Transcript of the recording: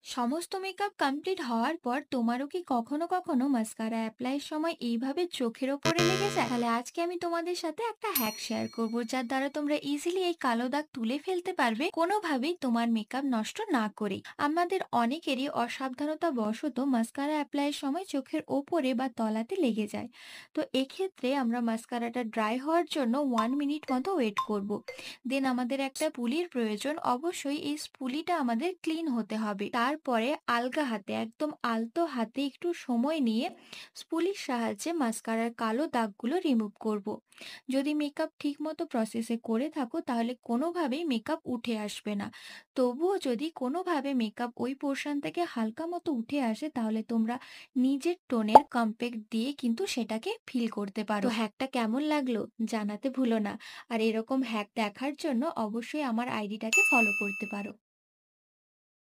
সমস্ত makeup complete হওয়ার পর তোমারও কি কখনো কখনো মাস্কারা অ্যাপ্লাইয়ের সময় এইভাবে চোখের ওপরে লেগে যায়? তাহলে আজকে আমি তোমাদের সাথে একটা হ্যাক শেয়ার করব, যার দ্বারা তোমরা ইজিলি এই কালো দাগ তুলে ফেলতে পারবে কোনোভাবেই তোমার মেকআপ নষ্ট না করে। আমাদের অনেকেরই অসাবধানতা বশত মাস্কারা অ্যাপ্লাইয়ের সময় চোখের ওপরে বা তলাতে লেগে যায়। তো এক্ষেত্রে আমরা মাস্কারাটা ড্রাই হওয়ার জন্য 1 মিনিট মতো ওয়েট করব। দেন আমাদের একটা পুলির প্রয়োজন, অবশ্যই এই স্পুলিটা আমাদের ক্লিন হতে হবে। তারপরে আলগা হাতে, একদম আলতো হাতে একটু সময় নিয়ে স্পুলির সাহায্যে মাস্কারার কালো দাগগুলো রিমুভ করব। যদি মেকআপ ঠিক মতো প্রসেসে করে থাকো তাহলে কোনোভাবেই মেকআপ উঠে আসবে না। তবুও যদি কোনোভাবে মেকআপ ওই পোর্শন থেকে হালকা মতো উঠে আসে তাহলে তোমরা নিজের টোনের কম্প্যাক্ট দিয়ে কিন্তু সেটাকে ফিল করতে পারো। তো হ্যাকটা কেমন লাগলো জানাতে ভুলো না। আর এরকম হ্যাক দেখার জন্য অবশ্যই আমার আইডিটাকে ফলো করতে পারো।